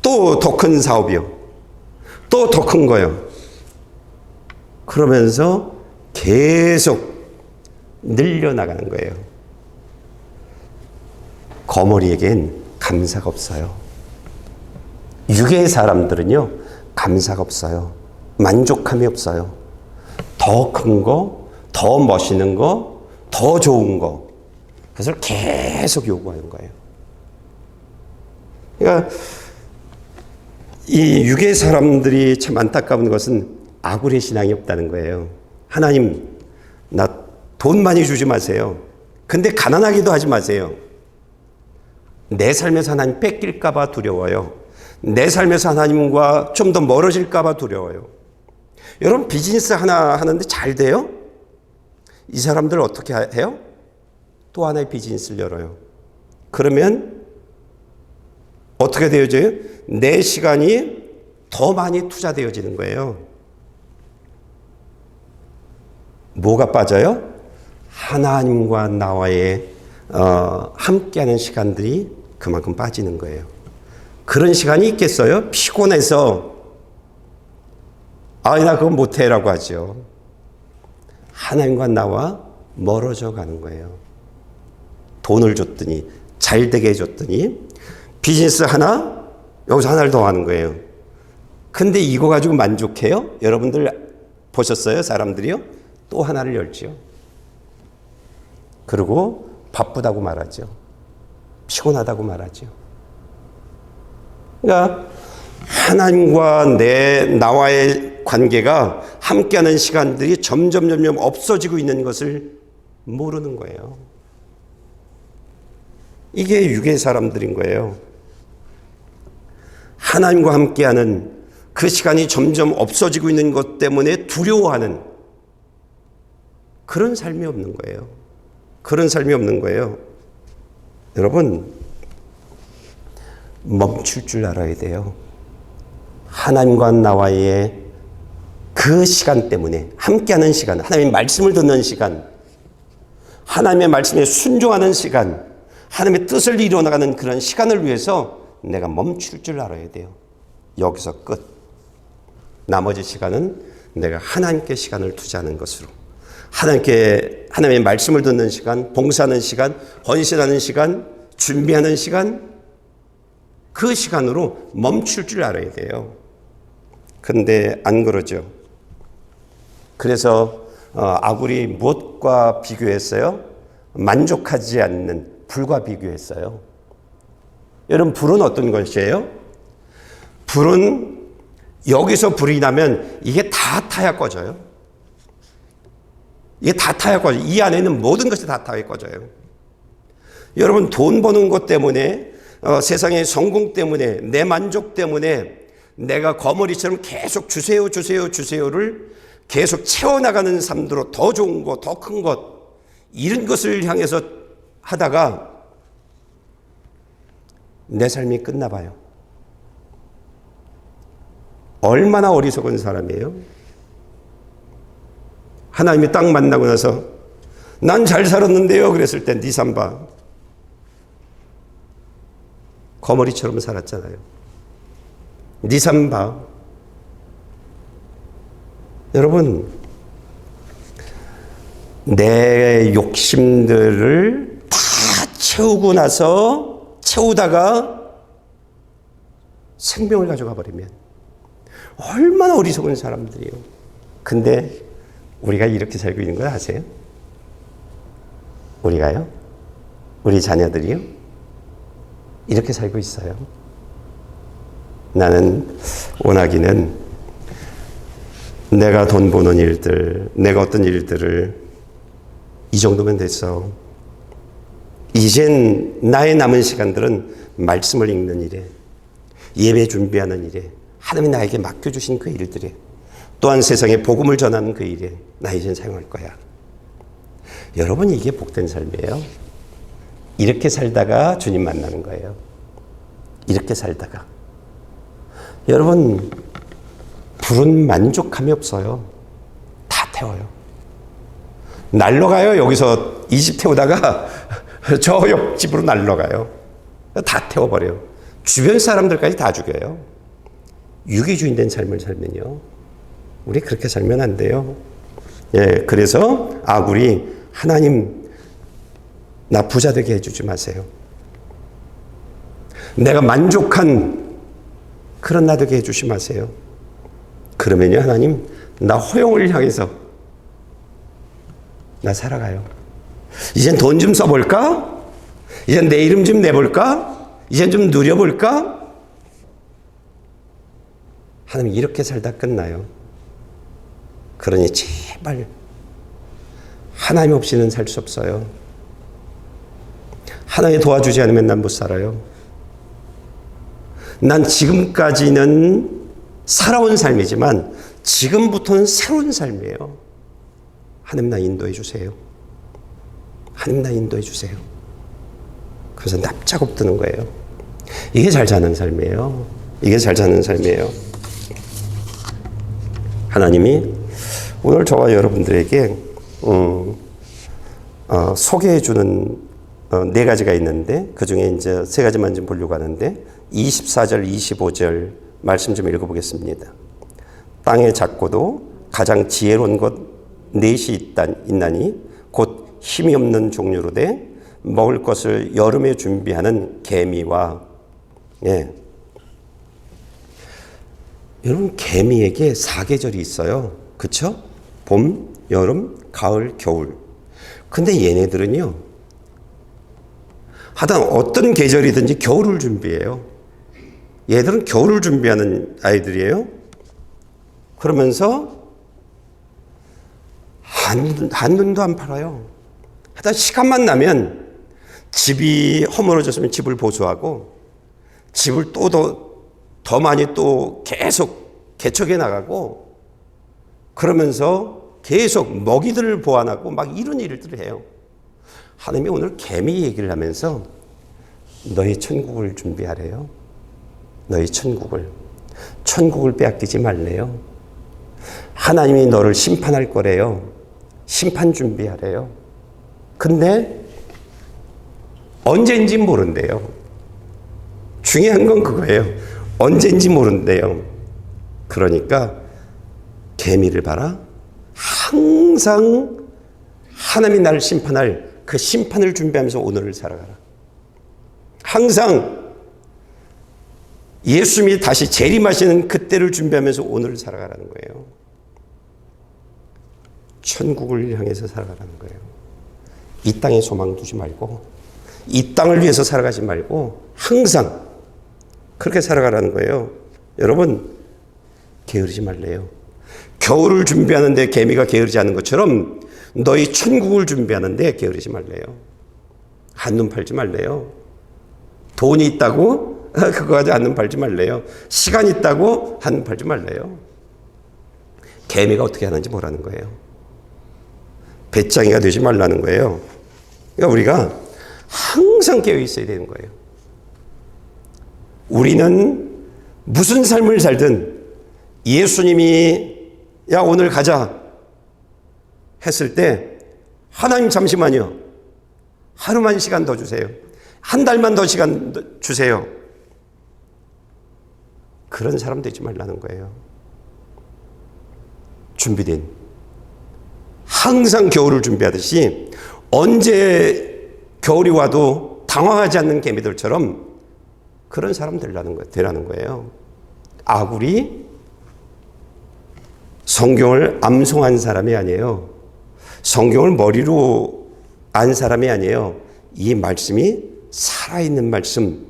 또 더 큰 사업이요. 또 더 큰 거요. 그러면서 계속 늘려나가는 거예요. 거머리에겐 감사가 없어요. 육의 사람들은요, 감사가 없어요. 만족함이 없어요. 더 큰 거, 더 멋있는 거, 더 좋은 거. 그것을 계속 요구하는 거예요. 그러니까 이 육의 사람들이 참 안타까운 것은 아굴의 신앙이 없다는 거예요. 하나님, 나 돈 많이 주지 마세요. 근데 가난하기도 하지 마세요. 내 삶에서 하나님 뺏길까 봐 두려워요. 내 삶에서 하나님과 좀 더 멀어질까 봐 두려워요. 여러분 비즈니스 하나 하는데 잘 돼요? 이 사람들 어떻게 해요? 또 하나의 비즈니스를 열어요. 그러면 어떻게 되어져요? 내 시간이 더 많이 투자되어지는 거예요. 뭐가 빠져요? 하나님과 나와의 함께하는 시간들이 그만큼 빠지는 거예요. 그런 시간이 있겠어요? 피곤해서 나 그거 못해라고 하죠. 하나님과 나와 멀어져 가는 거예요. 돈을 줬더니, 잘 되게 해줬더니, 비즈니스 하나, 여기서 하나를 더 하는 거예요. 근데 이거 가지고 만족해요? 여러분들 보셨어요? 사람들이요? 또 하나를 열지요. 그리고 바쁘다고 말하죠. 피곤하다고 말하죠. 그러니까 하나님과 나와의 관계가 함께하는 시간들이 점점 없어지고 있는 것을 모르는 거예요. 이게 육의 사람들인 거예요. 하나님과 함께하는 그 시간이 점점 없어지고 있는 것 때문에 두려워하는 그런 삶이 없는 거예요. 그런 삶이 없는 거예요. 여러분, 멈출 줄 알아야 돼요. 하나님과 나와의 그 시간 때문에, 함께하는 시간, 하나님의 말씀을 듣는 시간, 하나님의 말씀에 순종하는 시간, 하나님의 뜻을 이루어나가는 그런 시간을 위해서 내가 멈출 줄 알아야 돼요. 여기서 끝. 나머지 시간은 내가 하나님께 시간을 투자하는 것으로, 하나님의 말씀을 듣는 시간, 봉사하는 시간, 헌신하는 시간, 준비하는 시간, 그 시간으로 멈출 줄 알아야 돼요. 근데 안 그러죠. 그래서 아굴이 무엇과 비교했어요? 만족하지 않는 불과 비교했어요. 여러분, 불은 어떤 것이에요? 불은 여기서 불이 나면 이게 다 타야 꺼져요. 이게 다 타야 꺼져요. 이 안에 있는 모든 것이 다 타야 꺼져요. 여러분, 돈 버는 것 때문에, 세상의 성공 때문에, 내 만족 때문에 내가 거머리처럼 계속 주세요를 계속 채워나가는 삶으로 더 좋은 것, 더 큰 것, 이런 것을 향해서 하다가 내 삶이 끝나봐요. 얼마나 어리석은 사람이에요? 하나님이 딱 만나고 나서 난 잘 살았는데요 그랬을 때 네 삶 봐. 거머리처럼 살았잖아요. 네 삶 봐. 여러분, 내 욕심들을 다 채우다가 생명을 가져가 버리면 얼마나 어리석은 사람들이에요. 근데 우리가 이렇게 살고 있는 걸 아세요? 우리가요? 우리 자녀들이요? 이렇게 살고 있어요. 나는 원하기는 내가 돈 버는 일들, 내가 어떤 일들을 이 정도면 됐어. 이젠 나의 남은 시간들은 말씀을 읽는 일에, 예배 준비하는 일에, 하나님이 나에게 맡겨주신 그 일들에, 또한 세상에 복음을 전하는 그 일에 나 이젠 사용할 거야. 여러분, 이게 복된 삶이에요. 이렇게 살다가 주님 만나는 거예요. 이렇게 살다가. 여러분, 불은 만족함이 없어요. 다 태워요. 날러가요. 여기서 이 집 태우다가 저 옆집으로 날러가요. 다 태워버려요. 주변 사람들까지 다 죽여요. 유기주인 된 삶을 살면요. 우리 그렇게 살면 안 돼요. 예, 그래서 아굴이 하나님, 나 부자 되게 해주지 마세요. 내가 만족한 그런 나 되게 해주지 마세요. 그러면요, 하나님, 나 허용을 향해서 나 살아가요. 이젠 돈 좀 써볼까? 이젠 내 이름 좀 내볼까? 이젠 좀 누려볼까? 하나님, 이렇게 살다 끝나요. 그러니 제발 하나님 없이는 살 수 없어요. 하나님 도와주지 않으면 난 못 살아요. 난 지금까지는 살아온 삶이지만 지금부터는 새로운 삶이에요. 하나님, 나 인도해 주세요. 하나님, 나 인도해 주세요. 그래서 납작업 드는 거예요. 이게 잘 사는 삶이에요. 이게 잘 사는 삶이에요. 하나님이 오늘 저와 여러분들에게 소개해주는 네 가지가 있는데, 그 중에 이제 세 가지만 좀 보려고 하는데, 24절, 25절 말씀 좀 읽어보겠습니다. 땅의 작고도 가장 지혜로운 것 넷이 있나니 곧 힘이 없는 종류로 돼 먹을 것을 여름에 준비하는 개미와 여러분 개미에게 사계절이 있어요. 그쵸? 봄, 여름, 가을, 겨울. 근데 얘네들은요 하여튼 어떤 계절이든지 겨울을 준비해요. 얘들은 겨울을 준비하는 아이들이에요. 그러면서 한눈도 안 팔아요. 하여튼 시간만 나면 집이 허물어졌으면 집을 보수하고 집을 또 더 많이 또 계속 개척해 나가고 그러면서 계속 먹이들을 보완하고 막 이런 일들을 해요. 하나님이 오늘 개미 얘기를 하면서 너희 천국을 준비하래요. 너희 천국을 빼앗기지 말래요. 하나님이 너를 심판할 거래요. 심판 준비하래요. 근데 언제인지 모른대요. 중요한 건 그거예요. 언제인지 모른대요. 그러니까 개미를 봐라. 항상 하나님이 나를 심판할 그 심판을 준비하면서 오늘을 살아가라. 항상 예수님이 다시 재림하시는 그때를 준비하면서 오늘을 살아가라는 거예요. 천국을 향해서 살아가라는 거예요. 이 땅에 소망 두지 말고 이 땅을 위해서 살아가지 말고 항상 그렇게 살아가라는 거예요. 여러분 게으르지 말래요. 겨울을 준비하는데 개미가 게으르지 않는 것처럼 너희 천국을 준비하는데 게으르지 말래요. 한눈 팔지 말래요. 돈이 있다고 그거 가지고 한눈 팔지 말래요. 시간 있다고 한눈 팔지 말래요. 개미가 어떻게 하는지 보라는 거예요. 배짱이가 되지 말라는 거예요. 그러니까 우리가 항상 깨어 있어야 되는 거예요. 우리는 무슨 삶을 살든 예수님이 야 오늘 가자 했을 때 하나님 잠시만요. 하루만 시간 더 주세요. 한 달만 더 시간 주세요. 그런 사람 되지 말라는 거예요. 준비된 항상 겨울을 준비하듯이 언제 겨울이 와도 당황하지 않는 개미들처럼 그런 사람 되라는 거예요. 아굴이 성경을 암송한 사람이 아니에요. 성경을 머리로 안 사람이 아니에요. 이 말씀이 살아있는 말씀,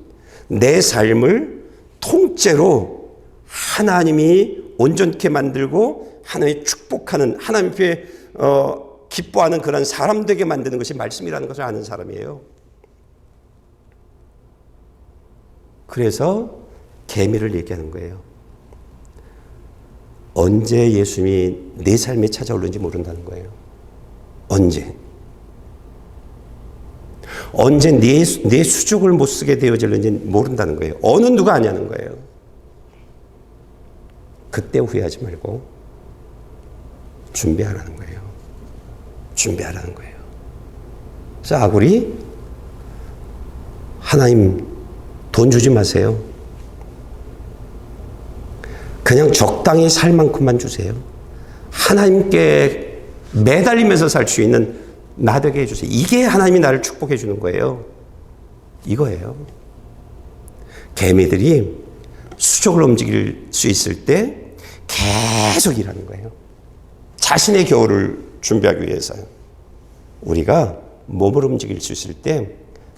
내 삶을 통째로 하나님이 온전케 만들고 하나님이 축복하는, 하나님 앞에 기뻐하는 그런 사람 되게 만드는 것이 말씀이라는 것을 아는 사람이에요. 그래서 개미를 얘기하는 거예요. 언제 예수님이 내 삶에 찾아올는지 모른다는 거예요. 언제 내 수족을 못 쓰게 되어질는지 모른다는 거예요. 어느 누가 아냐는 거예요. 그때 후회하지 말고 준비하라는 거예요. 준비하라는 거예요. 그래서 아굴이 하나님 돈 주지 마세요. 그냥 적당히 살 만큼만 주세요. 하나님께 매달리면서 살 수 있는 나 되게 해주세요. 이게 하나님이 나를 축복해 주는 거예요. 이거예요. 개미들이 수족을 움직일 수 있을 때 계속 일하는 거예요. 자신의 겨울을 준비하기 위해서요. 우리가 몸을 움직일 수 있을 때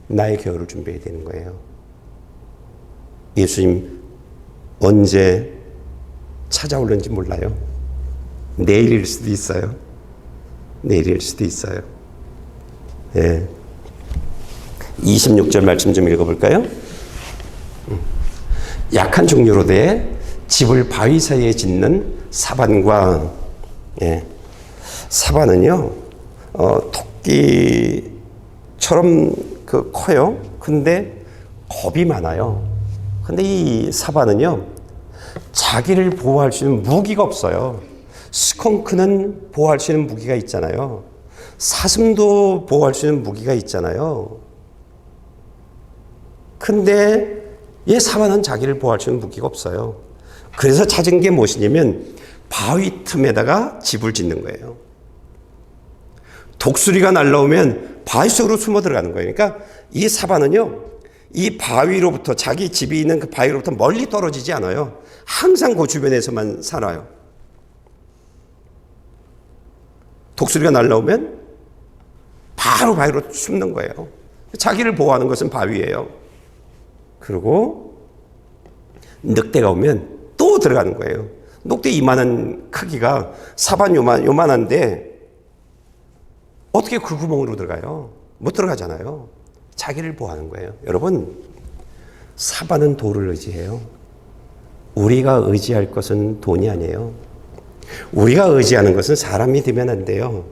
나의 겨울을 준비해야 되는 거예요. 예수님 언제 찾아올는지 몰라요. 내일일 수도 있어요. 내일일 수도 있어요. 예. 26절 말씀 좀 읽어볼까요? 약한 종류로 돼 집을 바위 사이에 짓는 사반과 사반은요 토끼처럼 커요. 근데 겁이 많아요. 근데 이 사반은요 자기를 보호할 수 있는 무기가 없어요. 스컹크는 보호할 수 있는 무기가 있잖아요. 사슴도 보호할 수 있는 무기가 있잖아요. 근데 이 사반은 자기를 보호할 수 있는 무기가 없어요. 그래서 찾은 게 무엇이냐면 바위 틈에다가 집을 짓는 거예요. 독수리가 날라오면 바위 속으로 숨어 들어가는 거예요. 그러니까 이 사바는요, 이 바위로부터, 자기 집이 있는 그 바위로부터 멀리 떨어지지 않아요. 항상 그 주변에서만 살아요. 독수리가 날라오면 바로 바위로 숨는 거예요. 자기를 보호하는 것은 바위예요. 그리고 늑대가 오면 또 들어가는 거예요. 늑대 이만한 크기가 사반 요만한데 어떻게 그 구멍으로 들어가요? 못 들어가잖아요. 자기를 보호하는 거예요. 여러분, 사반은 돌을 의지해요. 우리가 의지할 것은 돈이 아니에요. 우리가 의지하는 것은 사람이 되면 안 돼요.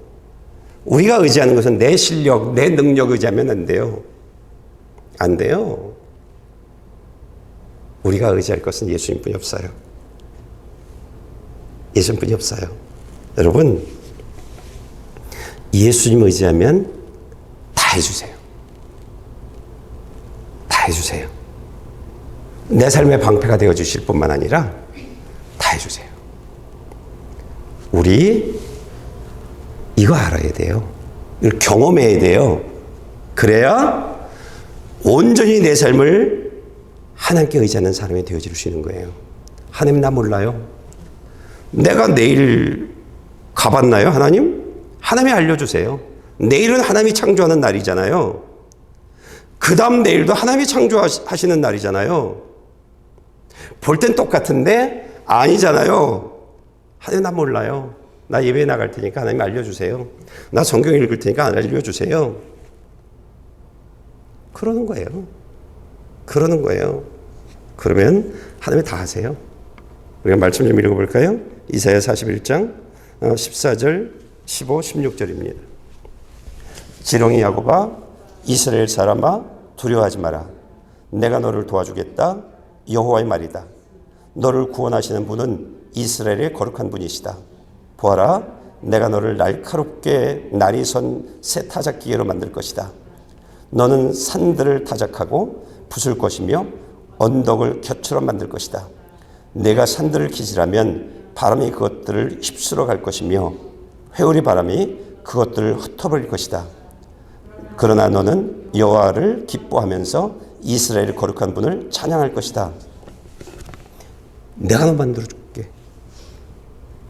우리가 의지하는 것은 내 실력, 내 능력 의지하면 안 돼요. 안 돼요. 우리가 의지할 것은 예수님뿐이 없어요. 예수님뿐이 없어요. 여러분, 예수님 의지하면 다 해주세요. 다 해주세요. 내 삶의 방패가 되어주실 뿐만 아니라 다 해주세요. 우리 이거 알아야 돼요. 이걸 경험해야 돼요. 그래야 온전히 내 삶을 하나님께 의지하는 사람이 되어주시는 거예요. 하나님 나 몰라요. 내가 내일 가봤나요, 하나님? 하나님이 알려주세요. 내일은 하나님이 창조하는 날이잖아요. 그 다음 내일도 하나님이 창조하시는 날이잖아요. 볼 땐 똑같은데 아니잖아요. 하나님 나 몰라요. 나 예배 나갈 테니까 하나님 알려주세요. 나 성경 읽을 테니까 알려주세요. 그러는 거예요. 그러는 거예요. 그러면 하나님이 다 하세요. 우리가 말씀 좀 읽어볼까요? 이사야 41장 14절 15, 16절입니다. 지렁이 야곱아, 이스라엘 사람아, 두려워하지 마라. 내가 너를 도와주겠다. 여호와의 말이다. 너를 구원하시는 분은 이스라엘의 거룩한 분이시다. 보아라, 내가 너를 날카롭게 날이 선 새 타작기계로 만들 것이다. 너는 산들을 타작하고 부술 것이며 언덕을 곁처럼 만들 것이다. 내가 산들을 기질하면 바람이 그것들을 휩쓸어 갈 것이며 회오리 바람이 그것들을 흩어버릴 것이다. 그러나 너는 여호와를 기뻐하면서 이스라엘의 거룩한 분을 찬양할 것이다. 내가 너 만들어줄게.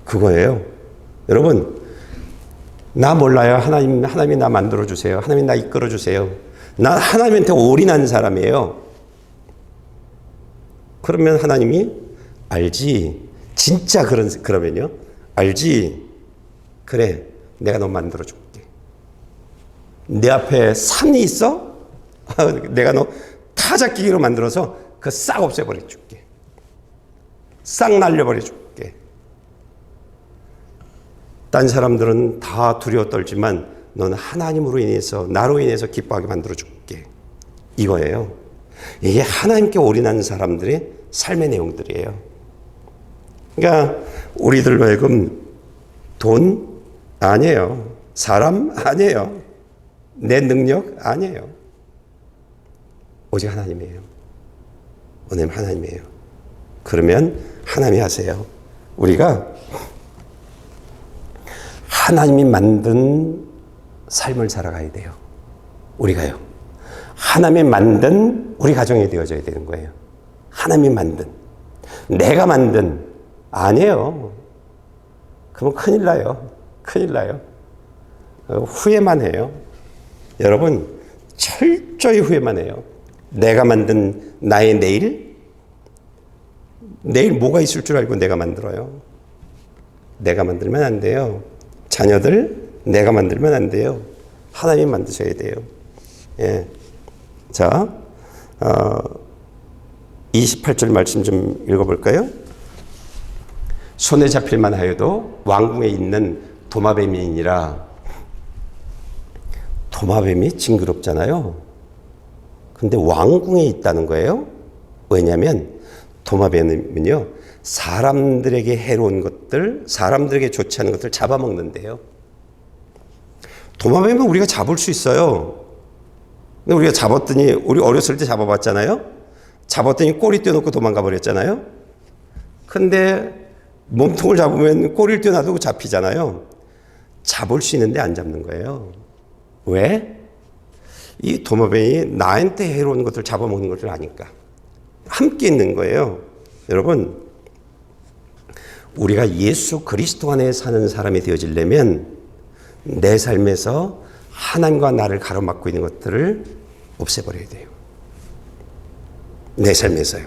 그거예요. 여러분, 나 몰라요. 하나님이 나 만들어주세요. 하나님이 나 이끌어주세요. 나 하나님한테 올인한 사람이에요. 그러면 하나님이 알지. 진짜 그러면요. 알지. 그래, 내가 너 만들어줄게. 내 앞에 산이 있어? 내가 너 타작기계로 만들어서 그 싹 없애버려 줄게. 싹 날려버려 줄게. 딴 사람들은 다 두려워 떨지만 너는 하나님으로 인해서, 나로 인해서 기뻐하게 만들어 줄게. 이거예요. 이게 하나님께 올인한 사람들의 삶의 내용들이에요. 그러니까 우리들로 하여금 돈 아니에요. 사람 아니에요. 내 능력 아니에요. 오직 하나님이에요. 오늘 하나님이에요. 그러면 하나님이 하세요. 우리가 하나님이 만든 삶을 살아가야 돼요. 우리가요. 하나님이 만든 우리 가정이 되어져야 되는 거예요. 하나님이 만든. 내가 만든. 아니에요. 그러면 큰일 나요. 큰일 나요. 후회만 해요. 여러분, 철저히 후회만 해요. 내가 만든 나의 내일? 내일 뭐가 있을 줄 알고 내가 만들어요. 내가 만들면 안 돼요. 자녀들 내가 만들면 안 돼요. 하나님 만드셔야 돼요. 예. 자, 28절 말씀 좀 읽어볼까요? 손에 잡힐만 하여도 왕궁에 있는 도마뱀이니라. 도마뱀이 징그럽잖아요. 근데 왕궁에 있다는 거예요. 왜냐하면 도마뱀은요, 사람들에게 해로운 것들, 사람들에게 좋지 않은 것들 잡아먹는데요. 도마뱀은 우리가 잡을 수 있어요. 근데 우리가 잡았더니, 우리 어렸을 때 잡아봤잖아요. 잡았더니 꼬리 떼어놓고 도망가 버렸잖아요. 근데 몸통을 잡으면 꼬리를 떼어놔도 잡히잖아요. 잡을 수 있는데 안 잡는 거예요. 왜? 이 도마뱀이 나한테 해로운 것들 잡아먹는 것을 아니까. 함께 있는 거예요. 여러분, 우리가 예수 그리스도 안에 사는 사람이 되어지려면 내 삶에서 하나님과 나를 가로막고 있는 것들을 없애버려야 돼요. 내 삶에서요.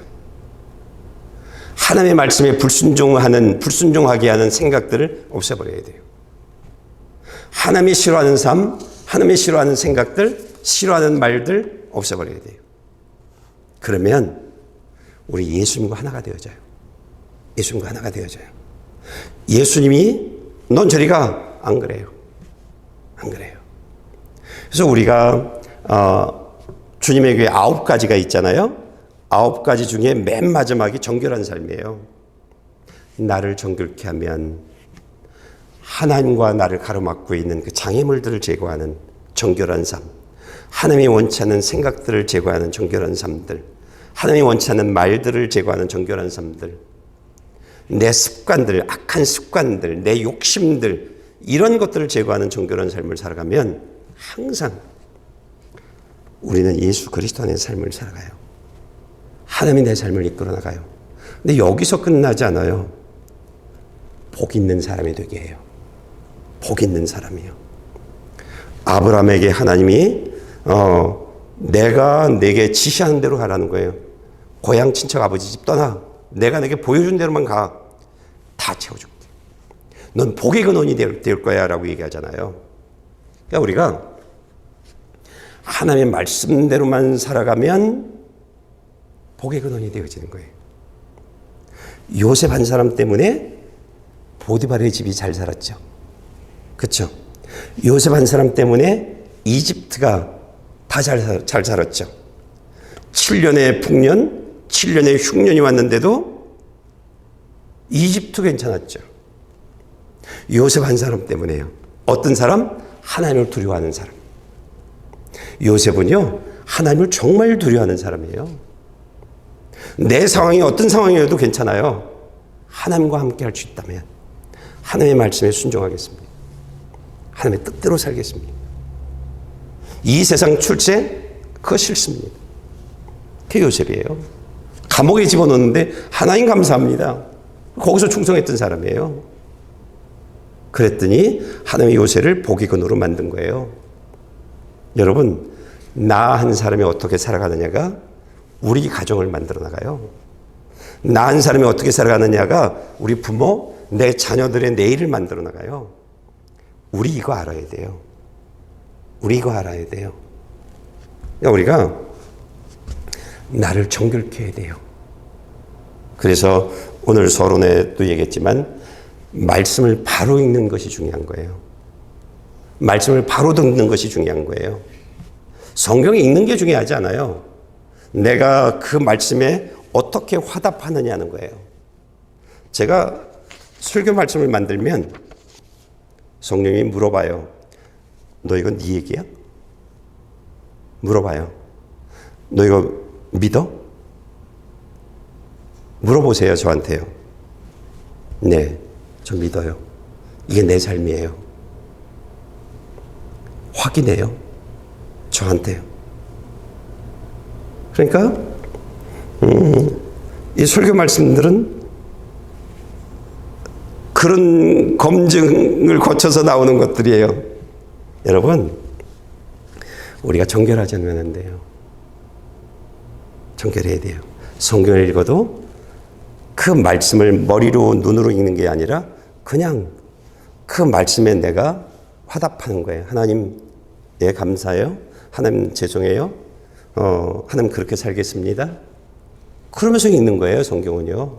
하나님의 말씀에 불순종하게 하는 생각들을 없애버려야 돼요. 하나님이 싫어하는 삶, 하나님이 싫어하는 생각들, 싫어하는 말들 없애버려야 돼요. 그러면 우리 예수님과 하나가 되어져요. 예수님과 하나가 되어져요. 예수님이 넌 저리 가. 안 그래요. 안 그래요. 그래서 우리가 주님의 교회 9가지가 있잖아요. 9가지 중에 맨 마지막이 정결한 삶이에요. 나를 정결케 하면 하나님과 나를 가로막고 있는 그 장애물들을 제거하는 정결한 삶, 하나님이 원치 않는 생각들을 제거하는 정결한 삶들, 하나님이 원치 않는 말들을 제거하는 정결한 삶들, 내 습관들, 악한 습관들, 내 욕심들, 이런 것들을 제거하는 정결한 삶을 살아가면 항상 우리는 예수 그리스도 안의 삶을 살아가요. 하나님이 내 삶을 이끌어 나가요. 근데 여기서 끝나지 않아요. 복 있는 사람이 되게 해요. 복 있는 사람이요. 아브라함에게 하나님이 내가 내게 지시하는 대로 가라는 거예요. 고향 친척 아버지 집 떠나. 내가 내게 보여준 대로만 가. 다 채워줄게. 넌 복의 근원이 될 거야 라고 얘기하잖아요. 그러니까 우리가 하나님의 말씀대로만 살아가면 복의 근원이 되어지는 거예요. 요셉 한 사람 때문에 보디발의 집이 잘 살았죠. 그렇죠? 요셉 한 사람 때문에 이집트가 다 잘 살았죠. 7년의 풍년, 7년의 흉년이 왔는데도 이집트 괜찮았죠. 요셉 한 사람 때문에요. 어떤 사람? 하나님을 두려워하는 사람. 요셉은요, 하나님을 정말 두려워하는 사람이에요. 내 상황이 어떤 상황이어도 괜찮아요. 하나님과 함께 할 수 있다면 하나님의 말씀에 순종하겠습니다. 하나님의 뜻대로 살겠습니다. 이 세상 출세, 그거 싫습니다. 그게 요셉이에요. 감옥에 집어넣는데 하나님 감사합니다. 거기서 충성했던 사람이에요. 그랬더니 하나님의 요셉을 복의 근원으로 만든 거예요. 여러분, 나 한 사람이 어떻게 살아가느냐가 우리 가정을 만들어 나가요. 나 한 사람이 어떻게 살아가느냐가 우리 부모, 내 자녀들의 내일을 만들어 나가요. 우리 이거 알아야 돼요. 우리 이거 알아야 돼요. 그러니까 우리가 나를 정결케 해야 돼요. 그래서 오늘 서론에도 얘기했지만 말씀을 바로 읽는 것이 중요한 거예요. 말씀을 바로 듣는 것이 중요한 거예요. 성경을 읽는 게 중요하지 않아요. 내가 그 말씀에 어떻게 화답하느냐는 거예요. 제가 설교 말씀을 만들면 성령이 물어봐요. 너 이거 네 얘기야? 물어봐요. 너 이거 믿어? 물어보세요, 저한테요. 네, 저 믿어요. 이게 내 삶이에요. 확인해요. 저한테요. 그러니까 이 설교 말씀들은 그런 검증을 거쳐서 나오는 것들이에요. 여러분, 우리가 정결하지 않으면 안 돼요. 정결해야 돼요. 성경을 읽어도 그 말씀을 머리로 눈으로 읽는 게 아니라 그냥 그 말씀에 내가 화답하는 거예요. 하나님, 예, 감사해요. 하나님, 죄송해요. 하나님, 그렇게 살겠습니다. 그러면서 읽는 거예요, 성경은요.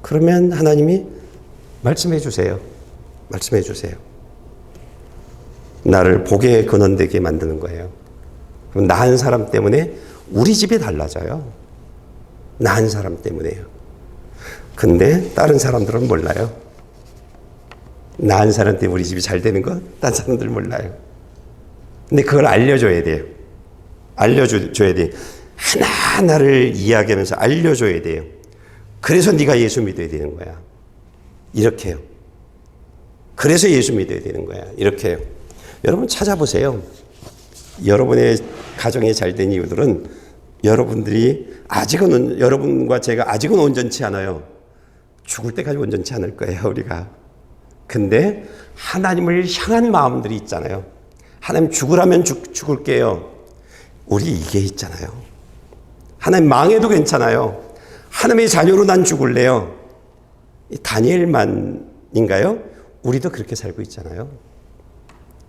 그러면 하나님이 말씀해 주세요. 말씀해 주세요. 나를 복의 근원 되게 만드는 거예요. 그럼 나 한 사람 때문에 우리 집이 달라져요. 나 한 사람 때문에요. 근데 다른 사람들은 몰라요. 나 한 사람 때문에 우리 집이 잘 되는 건 다른 사람들 몰라요. 근데 그걸 알려줘야 돼요. 알려줘야 돼요. 하나하나를 이야기하면서 알려줘야 돼요. 그래서 네가 예수 믿어야 되는 거야. 이렇게요. 그래서 예수 믿어야 되는 거야. 이렇게 여러분 찾아보세요. 여러분의 가정이 잘 된 이유들은 여러분들이 아직은 여러분과 제가 아직은 온전치 않아요. 죽을 때까지 온전치 않을 거예요, 우리가. 근데 하나님을 향한 마음들이 있잖아요. 하나님 죽으라면 죽을게요. 우리 이게 있잖아요. 하나님 망해도 괜찮아요. 하나님의 자녀로 난 죽을래요. 다니엘만인가요? 우리도 그렇게 살고 있잖아요.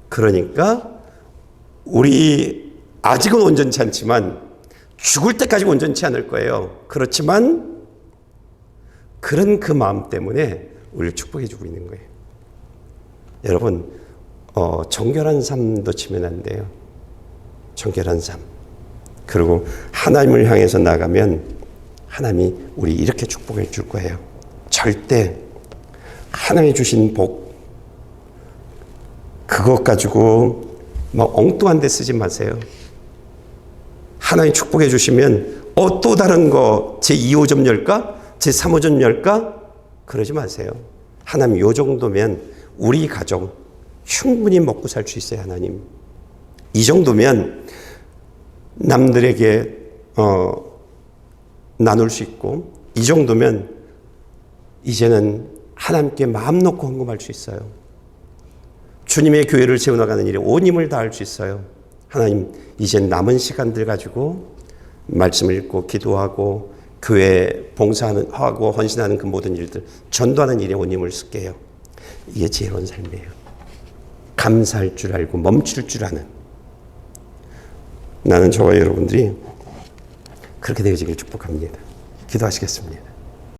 그러니까 우리 아직은 온전치 않지만 죽을 때까지 온전치 않을 거예요. 그렇지만 그런 그 마음 때문에 우리를 축복해 주고 있는 거예요. 여러분, 정결한 삶도 치면 안 돼요. 정결한 삶. 그리고 하나님을 향해서 나가면 하나님이 우리 이렇게 축복해 줄 거예요. 절대 하나님이 주신 복 그것 가지고 막 엉뚱한 데 쓰지 마세요. 하나님 축복해 주시면 또 다른 거 제 2호점 열까? 제 3호점 열까? 그러지 마세요. 하나님 요 정도면 우리 가정 충분히 먹고 살 수 있어요. 하나님 이 정도면 남들에게 나눌 수 있고 이 정도면 이제는 하나님께 마음 놓고 헌금할 수 있어요. 주님의 교회를 세워나가는 일에 온 힘을 다할 수 있어요. 하나님 이제 남은 시간들 가지고 말씀을 읽고 기도하고 교회 봉사하고 헌신하는 그 모든 일들 전도하는 일에 온 힘을 쓸게요. 이게 지혜로운 삶이에요. 감사할 줄 알고 멈출 줄 아는 나는 저와 여러분들이 그렇게 되어지길 축복합니다. 기도하시겠습니다.